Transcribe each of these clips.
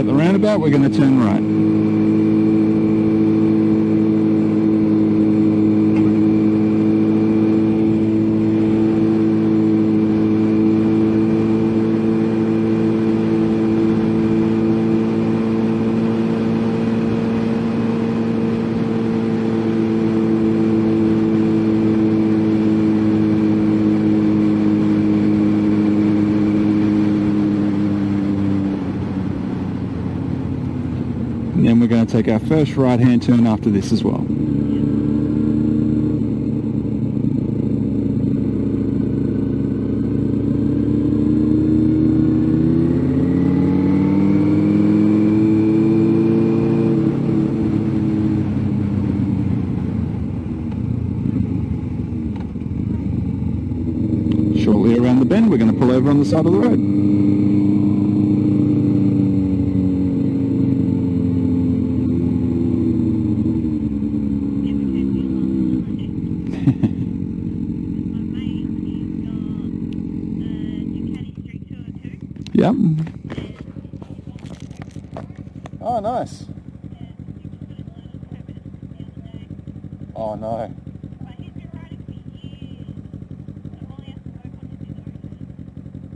at the roundabout, we're going to turn right. And then we're going to take our first right-hand turn after this as well. Shortly around the bend, we're going to pull over on the side of the road. Yep. Oh, nice. Oh, no.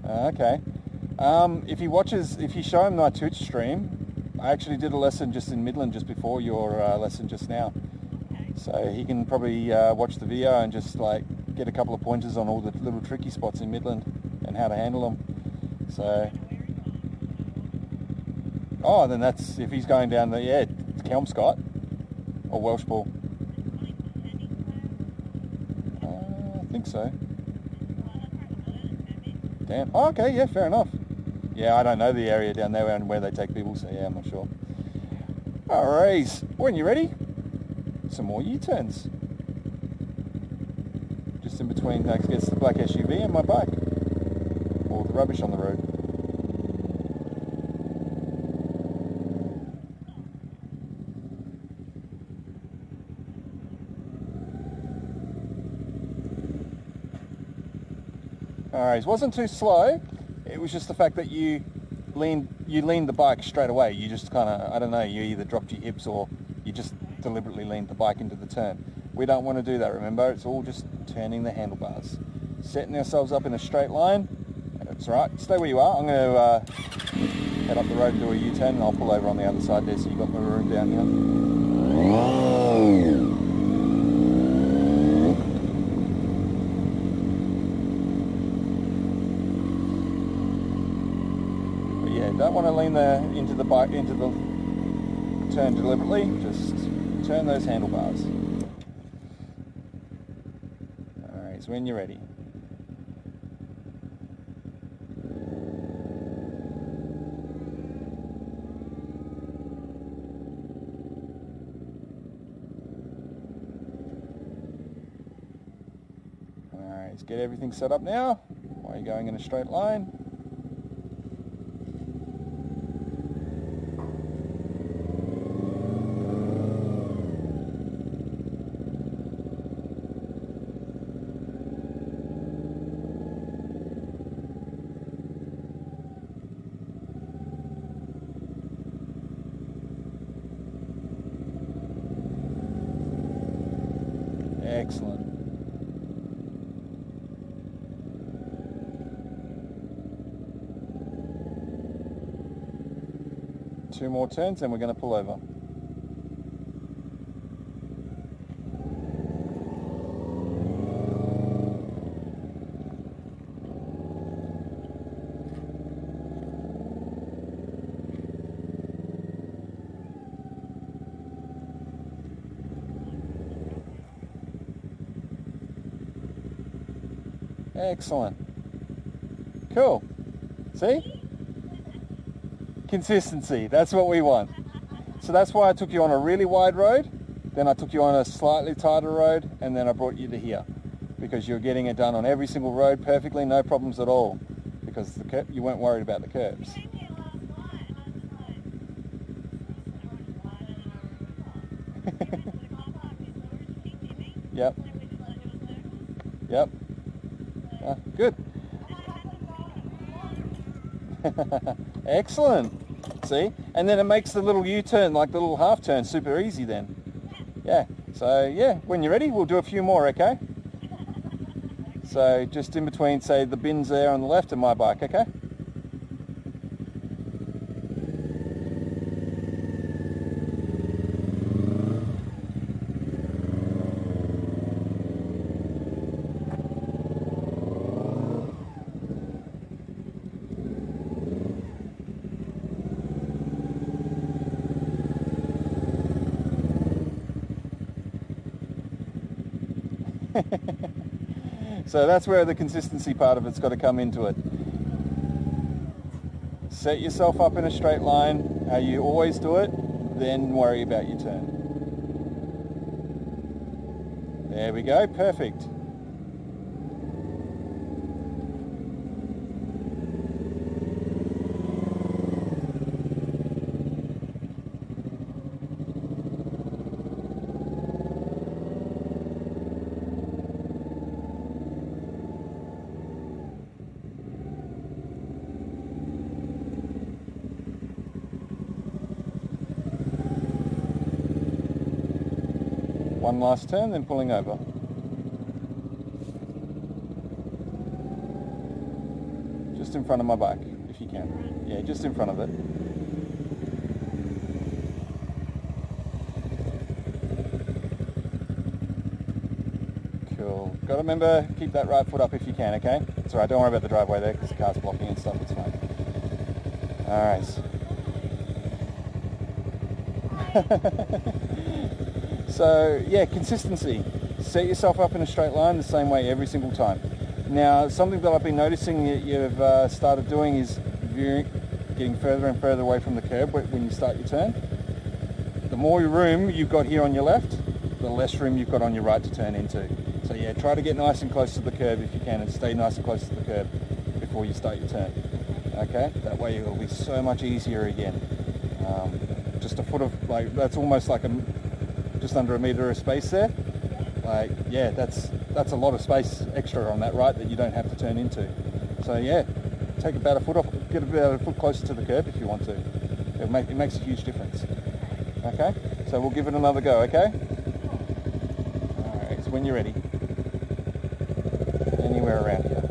Okay. If you show him my Twitch stream, I actually did a lesson just in Midland just before your lesson just now. So he can probably watch the video and just like get a couple of pointers on all the little tricky spots in Midland and how to handle them. So, oh, then that's, if he's going down the, yeah, it's Kelmscott or Welsh Ball. I think so. Damn. Oh, okay, yeah, fair enough. Yeah, I don't know the area down there and where they take people, so yeah, I'm not sure. Alright, when you're ready, some more U-turns. Just in between, I guess, the black SUV and my bike. Or the rubbish on the road. Alright, it wasn't too slow. It was just the fact that you leaned the bike straight away. You just kind of, I don't know, you either dropped your hips or you just deliberately leaned the bike into the turn. We don't want to do that, remember? It's all just turning the handlebars. Setting ourselves up in a straight line. That's right. Stay where you are. I'm going to head up the road and do a U-turn and I'll pull over on the other side there so you've got more room down here. Don't want to lean into the turn deliberately, just turn those handlebars. Alright, so when you're ready. Alright, let's get everything set up now while you're going in a straight line. Excellent. Two more turns and we're going to pull over. Excellent. Cool. See? Consistency. That's what we want. So that's why I took you on a really wide road, then I took you on a slightly tighter road, and then I brought you to here. Because you're getting it done on every single road perfectly, no problems at all. Because you weren't worried about the curbs. Yep. Yep. Good. Excellent. See? And then it makes the little U-turn, like the little half turn, super easy then. Yeah, so yeah, when you're ready, we'll do a few more, okay? So just in between, say, the bins there on the left and my bike, okay? So that's where the consistency part of it's got to come into it. Set yourself up in a straight line, how you always do it, then worry about your turn. There we go, perfect. One last turn, then pulling over. Just in front of my bike, if you can. Yeah, just in front of it. Cool. Got to remember, keep that right foot up if you can, okay? It's alright, don't worry about the driveway there because the car's blocking and stuff, it's fine. Alright. So yeah, consistency. Set yourself up in a straight line the same way every single time. Now, something that I've been noticing that you've started doing is getting further and further away from the curb when you start your turn. The more room you've got here on your left, the less room you've got on your right to turn into. So yeah, try to get nice and close to the curb if you can, and stay nice and close to the curb before you start your turn. Okay, that way it'll be so much easier again. Just a foot of, like, that's almost like just under a metre of space there. Like, yeah, that's a lot of space extra on that right that you don't have to turn into. So yeah, take about a foot off, get about a foot closer to the curb if you want to. It makes a huge difference. Okay, so we'll give it another go, okay? Alright, so when you're ready. Anywhere around here.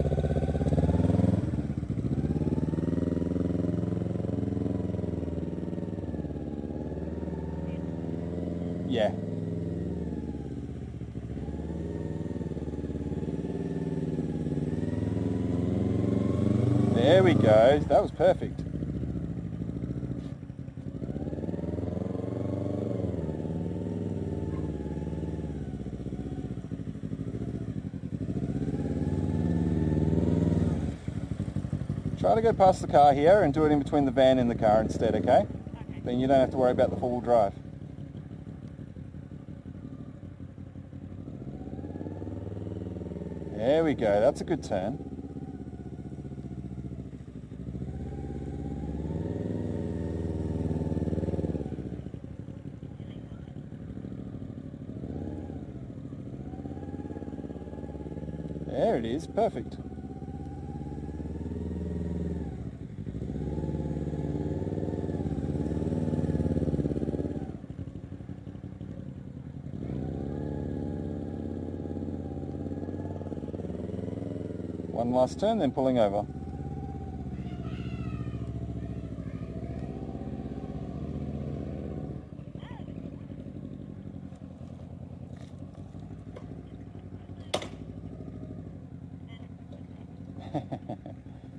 Yeah. There we go. That was perfect. Try to go past the car here and do it in between the van and the car instead, okay? Then you don't have to worry about the four-wheel drive. There we go, that's a good turn. There it is, perfect. One last turn, then pulling over.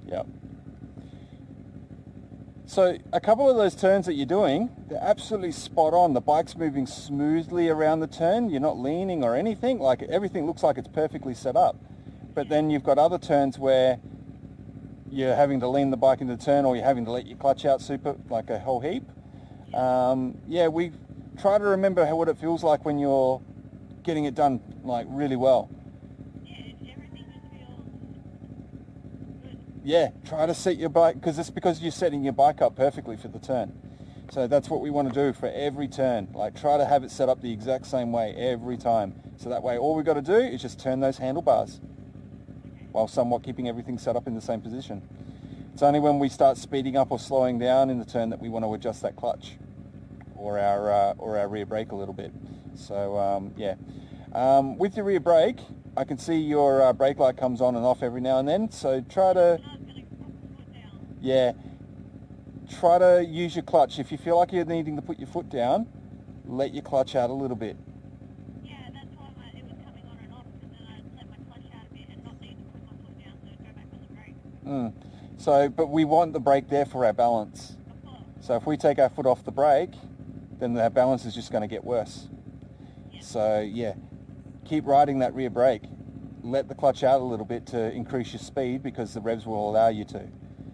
Yep. So a couple of those turns that you're doing, they're absolutely spot on. The bike's moving smoothly around the turn. You're not leaning or anything. Like, everything looks like it's perfectly set up. But then you've got other turns where you're having to lean the bike into the turn, or you're having to let your clutch out super, like a whole heap. Yeah, we try to remember what it feels like when you're getting it done, like, really well. Yeah, try to set your bike, because you're setting your bike up perfectly for the turn. So that's what we want to do for every turn. Like, try to have it set up the exact same way every time. So that way all we've got to do is just turn those handlebars, while somewhat keeping everything set up in the same position. It's only when we start speeding up or slowing down in the turn that we want to adjust that clutch or our rear brake a little bit. So with your rear brake, I can see your brake light comes on and off every now and then. So try to use your clutch. If you feel like you're needing to put your foot down, let your clutch out a little bit. Yeah, that's why it was coming on and off, because then I'd let my clutch out a bit and not need to put my foot down, so go back on the brake. So, but we want the brake there for our balance. Of course. So if we take our foot off the brake, then our balance is just going to get worse. Yeah. So yeah, keep riding that rear brake. Let the clutch out a little bit to increase your speed because the revs will allow you to.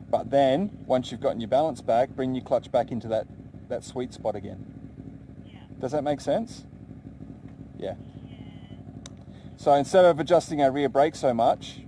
But then, once you've gotten your balance back, bring your clutch back into that sweet spot again. Yeah. Does that make sense? Yeah. Yeah. So instead of adjusting our rear brake so much,